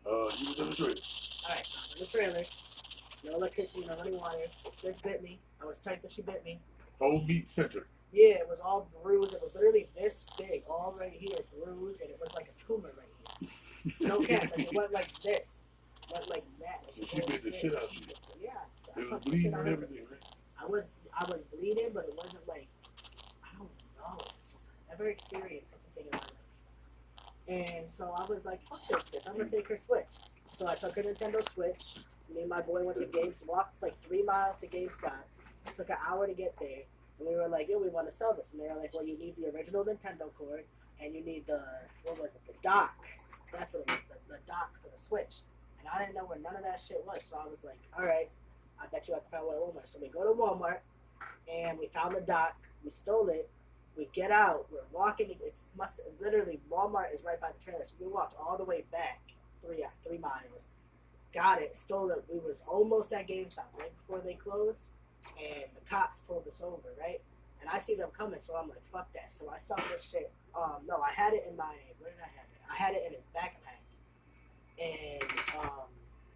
You was in the trailer. Alright, so I'm in the trailer. No electricity, no running water. Bitch bit me. I was tight that she bit me. Whole meat center. Yeah, it was all bruised. It was literally this big, all right here, bruised, and it was like a tumor right here. No cap, like it went like this. Went like that. She bit the shit out of you. Yeah. It was bleeding and everything, right? I was bleeding, but it wasn't like, I don't know. It's just, I never experienced such a thing in my life. And so I was like, fuck this. I'm going to take her Switch. So I took her Nintendo Switch. Me and my boy went to walked like 3 miles to GameStop. It took an hour to get there. And we were like, yo, we want to sell this. And they were like, well, you need the original Nintendo cord. And you need the, what was it, the dock. That's what it was, the dock for the Switch. And I didn't know where none of that shit was. So I was like, all right, I bet you I can find one at Walmart. So we go to Walmart, and we found the dock. We stole it. We get out. We're walking. Literally, Walmart is right by the trailer. So we walked all the way back 3 miles. Got it. Stole it. We was almost at GameStop right before they closed, and the cops pulled us over, right? And I see them coming, so I'm like, fuck that. So I stopped this shit. No, I had it in my, where did I have it? I had it in his backpack. And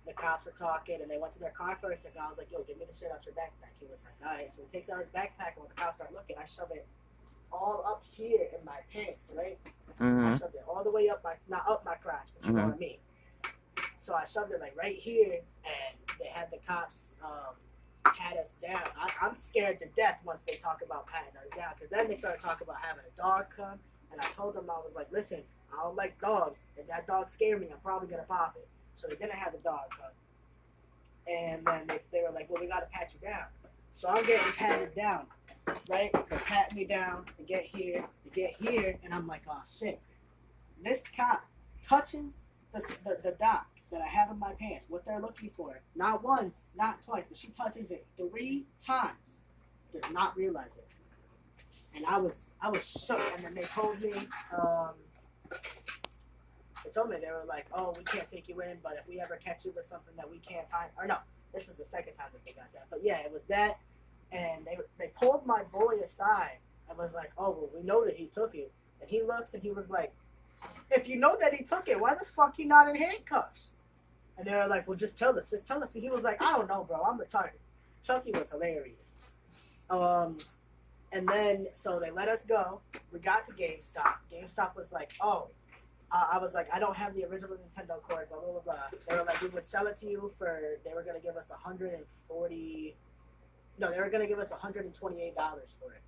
the cops were talking, and they went to their car first, and I was like, yo, give me the shit out your backpack. He was like, all right. So he takes out his backpack, and when the cops are looking, I shove it all up here in my pants, right? I shoved it all the way up not up my crotch, but you know what I mean. So I shoved it like right here, and they had the cops pat us down. I'm scared to death once they talk about patting us down, because then they started talking about having a dog come, and I told them, I was like, listen, I don't like dogs. If that dog scared me, I'm probably going to pop it. So they didn't have the dog come. And then they were like, well, we got to pat you down. So I'm getting patted down, right? They pat me down to get here, and I'm like, oh, shit. This cop touches the dock that I have in my pants, what they're looking for. Not once, not twice, but she touches it 3 times. Does not realize it. And I was shook. And then they told me, they were like, oh, we can't take you in, but if we ever catch you with something that we can't find, or no, this was the second time that they got that. But yeah, it was that. And they pulled my boy aside and was like, oh, well, we know that he took it. And he looks and he was like, if you know that he took it, why the fuck you not in handcuffs? And they were like, well, just tell us. And he was like, I don't know, bro. I'm retarded. Chucky was hilarious. And then, so they let us go. We got to GameStop. GameStop was like, oh, I was like, I don't have the original Nintendo cord, blah, blah, blah, blah. They were like, we would sell it to you they were going to give us $128 for it.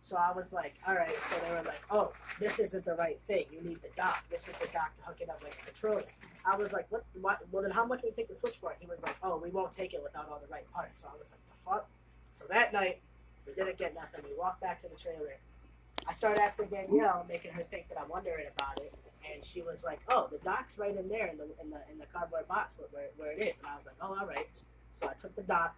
So I was like, all right. So they were like, oh, this isn't the right thing. You need the dock. This is the dock to hook it up like a controller. I was like, what? Well, then how much would we take the Switch for? And he was like, oh, we won't take it without all the right parts. So I was like, the fuck? So that night, we didn't get nothing. We walked back to the trailer. I started asking Danielle, making her think that I'm wondering about it. And she was like, oh, the dock's right in there in the cardboard box where it is. And I was like, oh, all right. So I took the dock.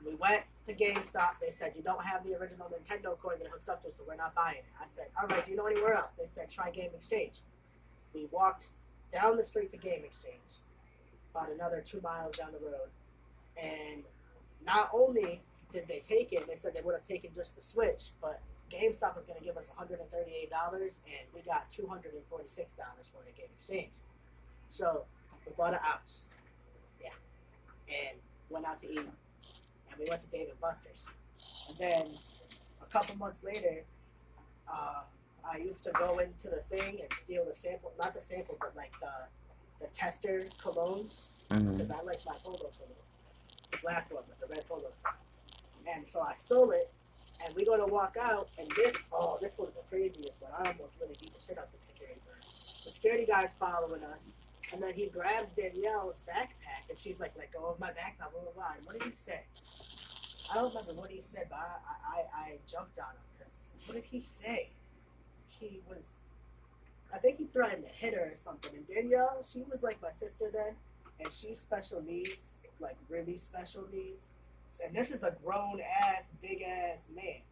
We went to GameStop. They said, you don't have the original Nintendo cord that it hooks up to, so we're not buying it. I said, all right, do you know anywhere else? They said, try Game Exchange. We walked down the street to Game Exchange, about another 2 miles down the road. And not only did they take it, they said they would have taken just the Switch, but GameStop was going to give us $138, and we got $246 for it at Game Exchange. So we bought an ounce. Yeah. And went out to eat. And we went to Dave & Buster's. And then a couple months later, I used to go into the thing and steal the sample, not the sample, but like the tester colognes, because I like my polo cologne, the black one with the red polo sign. And so I stole it, and we go to walk out, and this was the craziest one. I almost really beat the shit out of the security guard. The security guard's following us, and then he grabs Danielle's backpack, and she's like, let go of my backpack, blah, blah, blah. And what did he say? I don't remember what he said, but I jumped on him, because what did he say? I think he threatened to hit her or something. And Danielle, she was like my sister then, and she's special needs, like really special needs. So, and this is a grown-ass, big-ass man.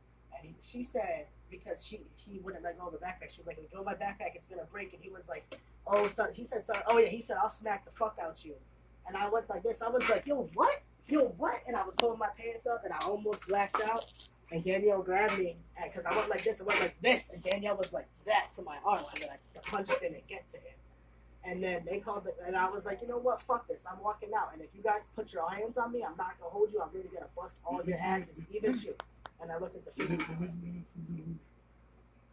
And she said, because he wouldn't let go of the backpack, she was like, go my backpack, it's going to break. And he was like, oh, sorry. He said, sorry. Oh, yeah, he said, I'll smack the fuck out you. And I went like this. I was like, yo, what? And I was pulling my pants up, and I almost blacked out. And Danielle grabbed me, because I went like this, and Danielle was like that to my arm, so that the punch didn't get to him. And then they called it, and I was like, you know what, fuck this, I'm walking out. And if you guys put your hands on me, I'm not gonna hold you. I'm really gonna bust all your asses, even you. And I looked at the people.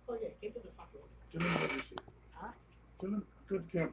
Oh yeah, keep it the fuck away. Tell him what you said. Huh? Tell him, cut the camera.